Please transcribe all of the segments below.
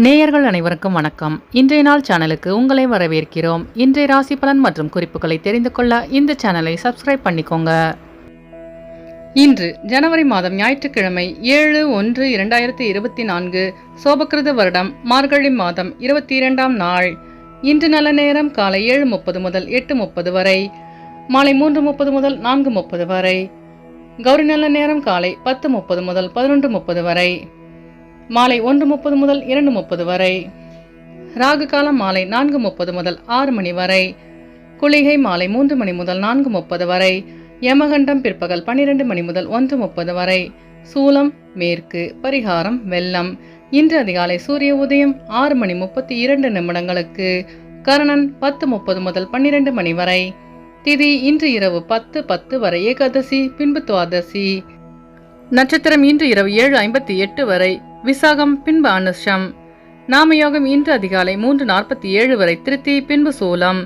நேயர்கள் அனைவருக்கும் வணக்கம். இன்றைய நாள் சேனலுக்கு உங்களை வரவேற்கிறோம். இன்றைய ராசி பலன் மற்றும் குறிப்புகளை தெரிந்து கொள்ள இந்த சேனலை சப்ஸ்கிரைப் பண்ணிக்கோங்க. இன்று ஜனவரி மாதம் ஞாயிற்றுக்கிழமை 7/1/2024 சோபகிருத வருடம் மார்கழி மாதம் 22ஆம் நாள். இன்று நல்ல நேரம் காலை 7:30 முதல் 8:30 வரை, மாலை 3:30 முதல் 4:30 வரை. கௌரி நல்ல நேரம் காலை 10:30 முதல் 11:30 வரை, மாலை 1:30 முதல் 2:30 வரை. ராகு காலம் மாலை 4:30 முதல் 6 மணி வரை. குளிகை மாலை 3 மணி முதல் 4:30 வரை. யமகண்டம் பிற்பகல் 12 மணி முதல் 1:30 வரை. சூலம் மேற்கு. பரிகாரம் வெள்ளம். இன்று அதிகாலை சூரிய உதயம் 6:32 கரணன் 10:30 முதல் 12 மணி வரை. திதி இன்று இரவு 10:10 வரை ஏகாதசி, பின்பு துவாதசி. நட்சத்திரம் இன்று இரவு 7:58 வரை விசாகம், பின்பு அனுஷம். நாமயோகம் இன்று அதிகாலை 3:47 வரை திருத்தி, பின்பு சூலம்.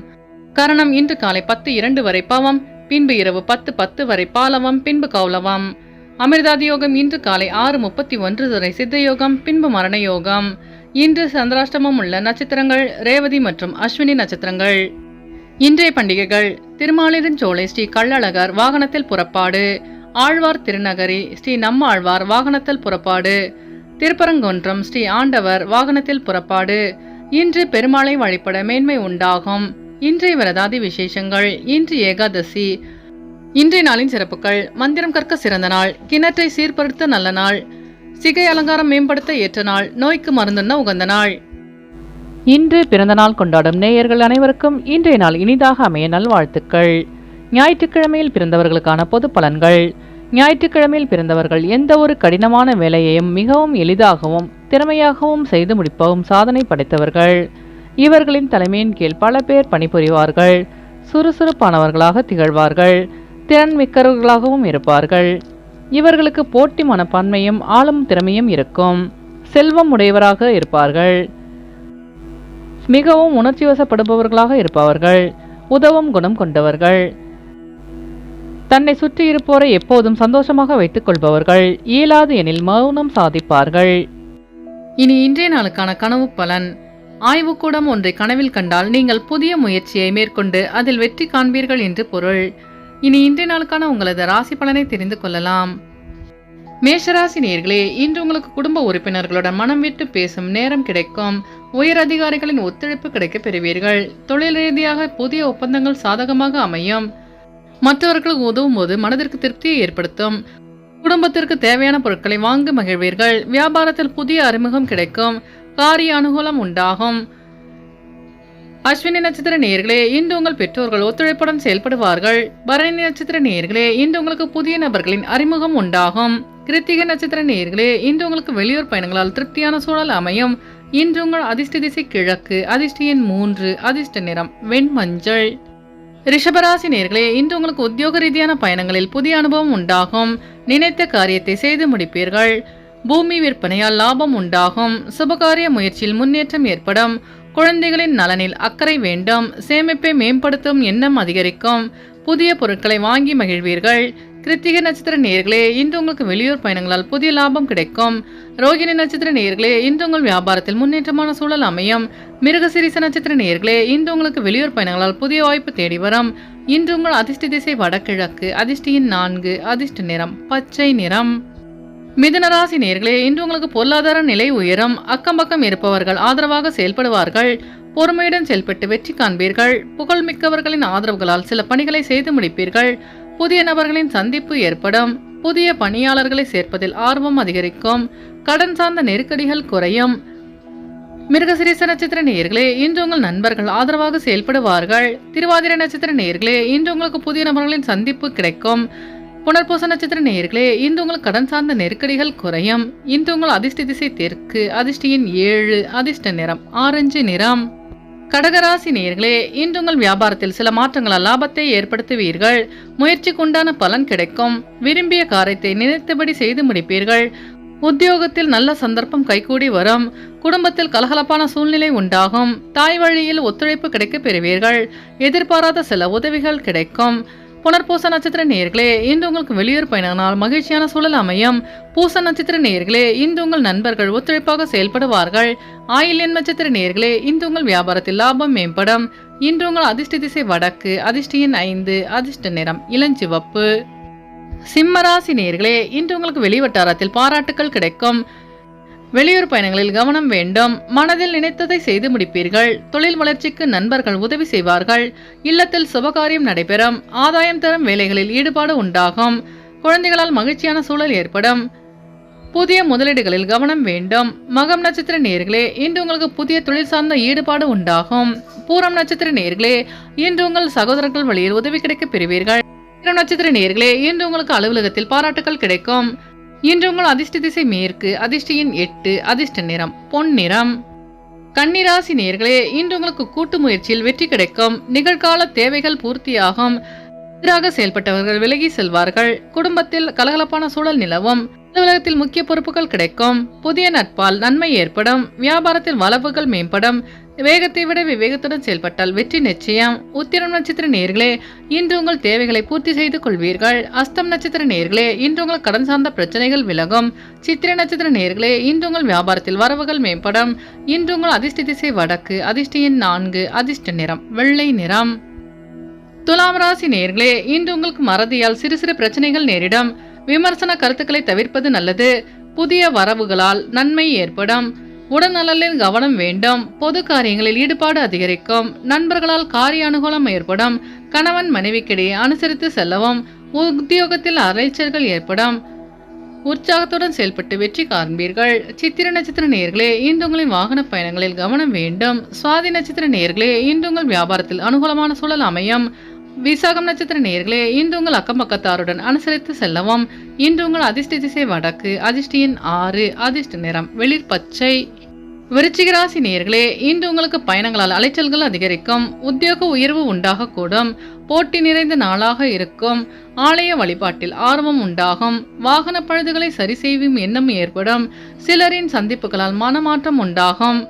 கரணம் இன்று காலை 10:02 வரை பவம், பின்பு இரவு 10:10 வரை பாலவம், பின்பு கௌலவம். அமிர்தாதி யோகம் இன்று காலை 6:31 வரை சித்தயோகம், பின்பு மரண யோகம். இன்று சந்திராஷ்டமம் உள்ள நட்சத்திரங்கள் ரேவதி மற்றும் அஸ்வினி நட்சத்திரங்கள். இன்றைய பண்டிகைகள்: திருமாலிருஞ்சோலை ஸ்ரீ கள்ளழகர் வாகனத்தில் புறப்பாடு, ஆழ்வார் திருநகரி ஸ்ரீ நம்மாழ்வார் வாகனத்தில் புறப்பாடு, திருப்பரங்குன்றம் ஸ்ரீ ஆண்டவர் வாகனத்தில் புறப்பாடு. இன்று பெருமாளை வழிபட மேன்மை உண்டாகும். இன்றைய விரதாதி விசேஷங்கள்: இன்று ஏகாதசி. இன்றைய நாளின் சிறப்புகள்: மந்திரம் கற்க சிறந்த நாள், கிணற்றை சீர்படுத்த நல்ல நாள், சிகை அலங்காரம் மேம்படுத்த ஏற்ற நாள், நோய்க்கு மருந்துண்ண உகந்த நாள். இன்று பிறந்த நாள் கொண்டாடும் நேயர்கள் அனைவருக்கும் இன்றைய நாள் இனிதாக அமைய நல்வாழ்த்துக்கள். ஞாயிற்றுக்கிழமையில் பிறந்தவர்களுக்கான பொது பலன்கள். ஞாயிற்றுக்கிழமையில் பிறந்தவர்கள் எந்த ஒரு கடினமான வேலையையும் மிகவும் எளிதாகவும் திறமையாகவும் செய்து முடிப்பவும் சாதனை படைத்தவர்கள். இவர்களின் தலைமையின் கீழ் பல பேர் பணிபுரிவார்கள். சுறுசுறுப்பானவர்களாக திகழ்வார்கள். திறன் மிக்கவர்களாகவும் இருப்பார்கள். இவர்களுக்கு போட்டி மனப்பான்மையும் ஆளும் திறமையும் இருக்கும். செல்வம் உடையவராக இருப்பார்கள். மிகவும் உணர்ச்சி வசப்படுபவர்களாக இருப்பவர்கள். உதவும் குணம் கொண்டவர்கள். தன்னை சுற்றி இருப்போரை எப்போதும் சந்தோஷமாக வைத்துக் கொள்பவர்கள். இயலாது எனில் மௌனம் சாதிப்பார்கள். இனி இன்றைய நாளுக்கான கனவு பலன். ஆய்வுக்கூடம் ஒன்றை கனவில் கண்டால் நீங்கள் புதிய முயற்சியை மேற்கொண்டு அதில் வெற்றி காண்பீர்கள் என்று பொருள். இனி இன்றைய நாளுக்கான உங்களது ராசி பலனை தெரிந்து கொள்ளலாம். மேஷராசி நேயர்களே, இன்று உங்களுக்கு குடும்ப உறுப்பினர்களுடன் மனம் விட்டு பேசும் நேரம் கிடைக்கும். உயர் அதிகாரிகளின் ஒத்துழைப்பு கிடைக்க பெறுவீர்கள். தொழில் ரீதியாக புதிய ஒப்பந்தங்கள் சாதகமாக அமையும். மற்றவர்களுக்கு உதவும் போது மனதிற்கு திருப்தியை ஏற்படுத்தும். குடும்பத்திற்கு தேவையான பொருட்களை வாங்கி மகிழ்வீர்கள். வியாபாரத்தில் புதிய அறிமுகம் கிடைக்கும். காரிய அனுகூலம் உண்டாகும். அஸ்வினி நட்சத்திர நேயர்களே, இன்று உங்கள் பெற்றோர்கள் ஒத்துழைப்புடன் செயல்படுவார்கள். பரணி நட்சத்திர நேயர்களே, இன்று உங்களுக்கு புதிய நபர்களின் அறிமுகம் உண்டாகும். கிருத்திகை நட்சத்திர நேயர்களே, இன்று உங்களுக்கு வெளியூர் பயணங்களால் திருப்தியான சூழல் அமையும். இன்று உங்கள் அதிர்ஷ்ட திசை கிழக்கு, அதிர்ஷ்ட எண் 3, அதிர்ஷ்ட நிறம் வெண்மஞ்சள். ரிஷபராசி நேயர்களே, இன்று உங்களுக்கு உத்தியோக ரீதியான பயணங்களில் புதிய அனுபவம் உண்டாகும். நினைத்த காரியத்தை செய்து முடிப்பீர்கள். பூமி விற்பனையால் லாபம் உண்டாகும். சுபகாரிய முயற்சியில் முன்னேற்றம் ஏற்படும். குழந்தைகளின் நலனில் அக்கறை வேண்டும். சேமிப்பை மேம்படுத்தும் எண்ணம் அதிகரிக்கும். புதிய பொருட்களை வாங்கி மகிழ்வீர்கள். கிருத்திகை நட்சத்திர நேயர்களே, இன்று உங்களுக்கு வெளியூர் பயணங்களால் புதிய லாபம் கிடைக்கும். ரோகிணி நட்சத்திர நேயர்களே, இன்று உங்கள் வியாபாரத்தில் முன்னேற்றமான சூழல் அமையும். மிருகசீரிஷ நட்சத்திர நேயர்களே, இன்று உங்களுக்கு வெளியூர் பயணங்களால் புதிய வாய்ப்பு தேடி வரும். இன்று உங்கள் அதிர்ஷ்ட திசை வடகிழக்கு, அதிர்ஷ்ட எண் 4, அதிர்ஷ்ட நிறம் பச்சை நிறம். மிதுன ராசி நேயர்களே, இன்று உங்களுக்கு பொருளாதார நிலை உயரும். அக்கம் பக்கம் இருப்பவர்கள் ஆதரவாக செயல்படுவார்கள். பொறுமையுடன் செயல்பட்டு வெற்றி காண்பீர்கள். புகழ்மிக்கவர்களின் ஆதரவுகளால் சில பணிகளை செய்து முடிப்பீர்கள். புதிய நபர்களின் சந்திப்பு ஏற்படும். புதிய பணியாளர்களை சேர்ப்பதில் ஆர்வம் அதிகரிக்கும். கடன் சார்ந்த நெருக்கடிகள் குறையும். மிருகசீரிஷ நட்சத்திர நேயர்களே, இன்று உங்கள் நண்பர்கள் ஆதரவாக செயல்படுவார்கள். திருவாதிரை நட்சத்திர நேயர்களே, இன்று உங்களுக்கு புதிய நபர்களின் சந்திப்பு கிடைக்கும். புனர்பூச நட்சத்திர நேயர்களே, இன்று உங்கள் கடன் சார்ந்த நெருக்கடிகள் குறையும். இன்று உங்கள் அதிர்ஷ்ட திசை தெற்கு, அதிர்ஷ்ட எண் 7, அதிர்ஷ்ட நிறம் ஆரஞ்சு நிறம். கடகராசி நேயர்களே, இன்று உங்கள் வியாபாரத்தில் சில மாற்றங்களால் லாபத்தை ஏற்படுத்துவீர்கள். முயற்சிக்கு உண்டான பலன் கிடைக்கும். விரும்பிய காரியத்தை நினைத்தபடி செய்து முடிப்பீர்கள். உத்தியோகத்தில் நல்ல சந்தர்ப்பம் கைகூடி வரும். குடும்பத்தில் கலகலப்பான சூழ்நிலை உண்டாகும். தாய் வழியில் ஒத்துழைப்பு கிடைக்க பெறுவீர்கள். எதிர்பாராத சில உதவிகள் கிடைக்கும். புனர்பூச நட்சத்திர நேயர்களே, இன்று உங்களுக்கு வெளியூர் பயணங்களால் மகிழ்ச்சியான சூழல் அமையும். பூச நட்சத்திர நேயர்களே, இன்று உங்கள் நண்பர்கள் ஒத்துழைப்பாக செயல்படுவார்கள். ஆயில்யம் நட்சத்திர நேயர்களே, இன்று உங்கள் வியாபாரத்தில் லாபம் மேம்படும். இன்று உங்கள் அதிர்ஷ்ட திசை வடக்கு, அதிர்ஷ்ட எண் 5, அதிர்ஷ்ட நிறம் இளஞ்சிவப்பு. சிம்மராசி நேயர்களே, இன்று உங்களுக்கு வெளிவட்டாரத்தில் பாராட்டுக்கள் கிடைக்கும். வெளியூர் பயணங்களில் கவனம் வேண்டும். மனதில் நினைத்ததை செய்து முடிப்பீர்கள். தொழில் வளர்ச்சிக்கு நண்பர்கள் உதவி செய்வார்கள். இல்லத்தில் சுபகாரியம் நடைபெறும். ஆதாயம் தரும் வேலைகளில் ஈடுபாடு உண்டாகும். குழந்தைகளால் மகிழ்ச்சியான சூழல் ஏற்படும். புதிய முதலீடுகளில் கவனம் வேண்டும். மகம் நட்சத்திர நேயர்களே, இன்று உங்களுக்கு புதிய தொழில் சார்ந்த ஈடுபாடு உண்டாகும். பூரம் நட்சத்திர நேயர்களே, இன்று உங்கள் சகோதரர்கள் வழியில் உதவி கிடைக்க பெறுவீர்கள். பூரம் நட்சத்திர நேயர்களே, இன்று உங்களுக்கு அலுவலகத்தில் பாராட்டுகள் கிடைக்கும். இன்று உங்கள் அதிர்ஷ்ட திசை மேற்கு, அதிர்ஷ்ட எண் 8, அதிர்ஷ்ட நிறம் பொன்னிறம். கன்னிராசி நேயர்களே, இன்று உங்களுக்கு கூட்டு முயற்சியில் வெற்றி கிடைக்கும். நிகழ்கால தேவைகள் பூர்த்தியாகும். எதிராக செயல்பட்டவர்கள் விலகி செல்வார்கள். குடும்பத்தில் கலகலப்பான சூழல் நிலவும். அலுவலகத்தில் முக்கிய பொறுப்புகள் கிடைக்கும். புதிய நட்பால் நன்மை ஏற்படும். வியாபாரத்தில் வளவுகள் மேம்படும். வேகத்தை விட விவேகத்துடன் செயல்பட்டால் வெற்றி நிச்சயம். உத்திரம் நட்சத்திர நேயர்களே, இன்று உங்கள் தேவைகளை பூர்த்தி செய்து கொள்வீர்கள். அஸ்தம் நட்சத்திர நேயர்களே, இன்று உங்கள் கடன் சார்ந்த பிரச்சனைகள் விலகும். சித்திரை நட்சத்திர நேயர்களே, இன்று உங்கள் வியாபாரத்தில் வரவுகள் மேம்படும். இன்று உங்கள் அதிர்ஷ்ட திசை வடக்கு, அதிர்ஷ்ட எண் 4, அதிர்ஷ்ட நிறம் வெள்ளை நிறம். துலாம் ராசி நேயர்களே, இன்று உங்களுக்கு மறதியால் சிறு சிறு பிரச்சனைகள் நேரிடும். விமர்சன கருத்துக்களை தவிர்ப்பது நல்லது. புதிய வரவுகளால் நன்மை ஏற்படும். உடல்நலனில் கவனம் வேண்டும். பொது காரியங்களில் ஈடுபாடு அதிகரிக்கும். நண்பர்களால் காரிய அனுகூலம் ஏற்படும். கணவன் மனைவிக்கிடையே அனுசரித்து செல்லவும். உத்தியோகத்தில் அலைச்சல்கள் ஏற்படும். உற்சாகத்துடன் செயல்பட்டு வெற்றி காண்பீர்கள். சித்திர நட்சத்திர நேயர்களே, இன்று உங்களின் வாகன பயணங்களில் கவனம் வேண்டும். சுவாதி நட்சத்திர நேயர்களே, இன்று உங்கள் வியாபாரத்தில் அனுகூலமான சூழல் அமையும். விசாகம் நட்சத்திர நேயர்களே, இன்று உங்கள் அக்கம் பக்கத்தாருடன் அனுசரித்து செல்லவும். இன்று உங்கள் அதிர்ஷ்ட திசை வடக்கு, அதிர்ஷ்ட எண் 6, அதிர்ஷ்ட நிறம் வெளிர் பச்சை. விருச்சிக ராசி நேயர்களே, இன்று உங்களுக்கு பயணங்களால் அலைச்சல்கள் அதிகரிக்கும். உத்தியோக உயர்வு உண்டாகக்கூடும். போட்டி நிறைந்த நாளாக இருக்கும். ஆலய வழிபாட்டில் ஆர்வம் உண்டாகும். வாகன பழுதுகளை சரி செய்யும் எண்ணம் ஏற்படும். சிலரின் சந்திப்புகளால் மனமாற்றம் உண்டாகும்.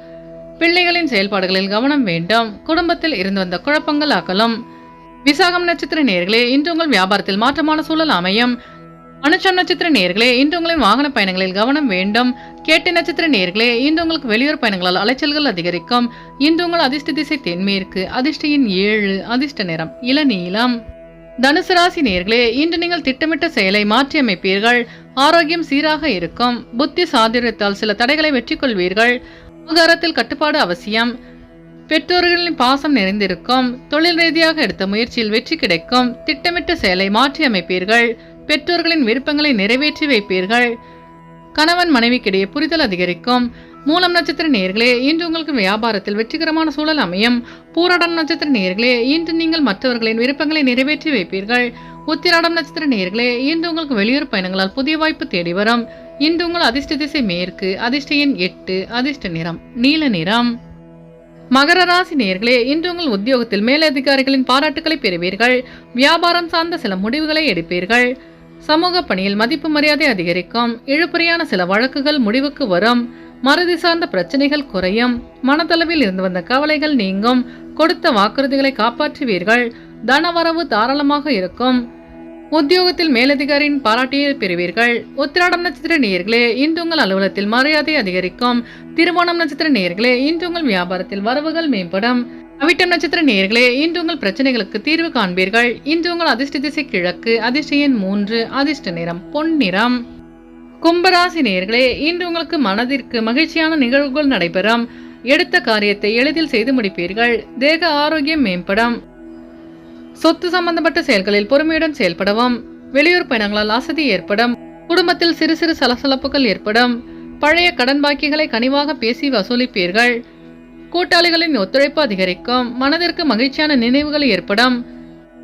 பிள்ளைகளின் செயல்பாடுகளில் கவனம் வேண்டும். குடும்பத்தில் இருந்து வந்த குழப்பங்கள் அகலும். விசாகம் நட்சத்திர நேயர்களே, இன்று உங்கள் வியாபாரத்தில் மாற்றமான சூழல் அமையும். அனுஷம் நட்சத்திர நேயர்களே, இன்று உங்களின் வாகன பயணங்களில் கவனம் வேண்டும். கேட்டை நட்சத்திர நேயர்களே, இன்று உங்களுக்கு வெளியூர் பயணங்களால் அலைச்சல்கள் அதிகரிக்கும். இன்று உங்கள் அதிர்ஷ்ட திசை தென்மேற்கு, அதிர்ஷ்ட எண் 7, அதிர்ஷ்ட நிறம் இளநீலம். தனுசு ராசி நேயர்களே, இன்று நீங்கள் திட்டமிட்ட செயலை மாற்றி அமைப்பீர்கள். ஆரோக்கியம் சீராக இருக்கும். புத்தி சாதுரியத்தால் சில தடைகளை வெற்றி கொள்வீர்கள். ஆகாரத்தில் கட்டுப்பாடு அவசியம். பெற்றோர்களின் பாசம் நிறைந்திருக்கும். தொழில் ரீதியாக எடுத்த முயற்சியில் வெற்றி கிடைக்கும். திட்டமிட்ட செயலை மாற்றி அமைப்பீர்கள். பெற்றோர்களின் விருப்பங்களை நிறைவேற்றி வைப்பீர்கள். கணவன் மனைவிக்கிடையே புரிதல் அதிகரிக்கும். மூலம் நட்சத்திர நேயர்களே, இன்று உங்களுக்கு வியாபாரத்தில் வெற்றிகரமான சூழல் அமையும். பூராடம் நட்சத்திர நேயர்களே, இன்று நீங்கள் மற்றவர்களின் விருப்பங்களை நிறைவேற்றி வைப்பீர்கள். உத்திராடம் நட்சத்திர நேயர்களே, இன்று உங்களுக்கு வெளியூர் பயணங்களால் புதிய வாய்ப்பு தேடி வரும். இன்று உங்கள் அதிர்ஷ்ட திசை மேற்கு, அதிர்ஷ்ட எண் 8, அதிர்ஷ்ட நிறம் நீல நிறம். மகர ராசி நேயர்களே, இன்று உங்கள் உத்தியோகத்தில் மேலதிகாரிகளின் பாராட்டுகளை பெறுவீர்கள். வியாபாரம் சார்ந்த சில முடிவுகளை எடுப்பீர்கள். சமூக பணியில் மதிப்பு மரியாதை அதிகரிக்கும். இழுபறியான சில வழக்குகள் முடிவுக்கு வரும். மறதி சார்ந்த பிரச்சனைகள் குறையும். மனதளவில் இருந்து வந்த கவலைகள் நீங்கும். கொடுத்த வாக்குறுதிகளை காப்பாற்றுவீர்கள். தனவரவு தாராளமாக இருக்கும். உத்தியோகத்தில் மேலதிகாரியின் பாராட்டியை பெறுவீர்கள். உத்திராடம் நட்சத்திர நேயர்களே, இன்று உங்கள் அலுவலகத்தில் மரியாதை அதிகரிக்கும். திருவோணம் நட்சத்திர நேயர்களே, இன்று உங்கள் வியாபாரத்தில் வரவுகள் மேம்படும். அவிட்டம் நட்சத்திர நேயர்களே, இன்று உங்கள் பிரச்சனைகளுக்கு தீர்வு காண்பீர்கள். இன்று உங்கள் அதிர்ஷ்ட திசை கிழக்கு, அதிர்ஷ்ட எண் 3, அதிர்ஷ்ட நிறம் பொன்னிறம். கும்பராசி நேயர்களே, இன்று உங்களுக்கு மனதிற்கு மகிழ்ச்சியான நிகழ்வுகள் நடைபெறும். எடுத்த காரியத்தை எளிதில் செய்து முடிப்பீர்கள். தேக ஆரோக்கியம் மேம்படும். சொத்து சம்பந்தப்பட்ட செயல்களில் பொறுமையுடன் செயல்படவும். வெளியூர் பயணங்களால் அசதி ஏற்படும். குடும்பத்தில் சிறு சிறு சலசலப்புகள் ஏற்படும். பழைய கடன் பாக்கிகளை கனிவாக பேசி வசூலிப்பீர்கள். கூட்டாளிகளின் ஒத்துழைப்பு அதிகரிக்கும். மனதிற்கு மகிழ்ச்சியான நினைவுகள் ஏற்படும்.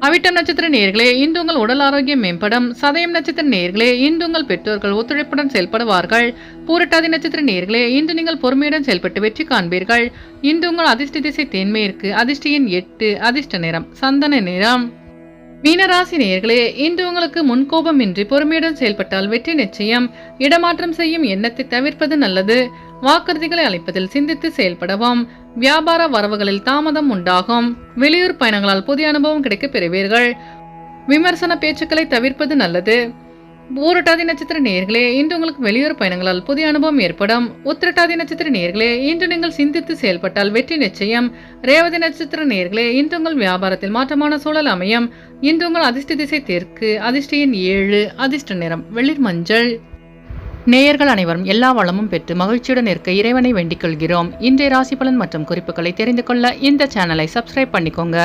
அவிட்டம் நட்சத்திர நேயர்களே, இன்று உங்கள் உடல் ஆரோக்கியம் மேம்படும். சதயம் நட்சத்திர நேயர்களே, இன்று உங்கள் பெற்றோர்கள் ஒத்துழைப்புடன் செயல்படுவார்கள். பூரட்டாதி நட்சத்திர நேயர்களே, இன்று நீங்கள் பொறுமையுடன் செயல்பட்டு வெற்றி காண்பீர்கள். இன்று உங்கள் அதிர்ஷ்ட திசை தென்மேற்கு, அதிர்ஷ்ட எண் 8, அதிர்ஷ்ட நிறம் சந்தன நிறம். மீனராசி நேயர்களே, இன்று உங்களுக்கு முன்கோபமின்றி பொறுமையுடன் செயல்பட்டால் வெற்றி நிச்சயம். இடமாற்றம் செய்யும் எண்ணத்தை தவிர்ப்பது நல்லது. வாக்குறுதிகளை அளிப்பதில் சிந்தித்து செயல்படவும். வியாபார வரவுகளில் தாமதம் உண்டாகும். வெளியூர் பயணங்களால் புதிய அனுபவம் கிடைக்க பெறுவீர்கள். விமர்சன பேச்சுக்களை தவிர்ப்பது நல்லது. பூரட்டாதி நட்சத்திர நேயர்களே, இன்று உங்களுக்கு வெளியூர் பயணங்களால் புதிய அனுபவம் ஏற்படும். உத்திரட்டாதி நட்சத்திர நேயர்களே, இன்று நீங்கள் சிந்தித்து செயல்பட்டால் வெற்றி நிச்சயம். ரேவதி நட்சத்திர நேயர்களே, இன்று உங்கள் வியாபாரத்தில் மாற்றமான சூழல் அமையும். இன்று உங்கள் அதிர்ஷ்ட திசை தெற்கு, அதிர்ஷ்ட எண் 7, அதிர்ஷ்ட நிறம் வெளிர் மஞ்சள். நேயர்கள் அனைவரும் எல்லா வளமும் பெற்று மகிழ்ச்சியுடன் இருக்க இறைவனை வேண்டிக் கொள்கிறோம். இன்றைய ராசி பலன் மற்றும் குறிப்புகளை தெரிந்து கொள்ள இந்த சேனலை சப்ஸ்கிரைப் பண்ணிக்கோங்க.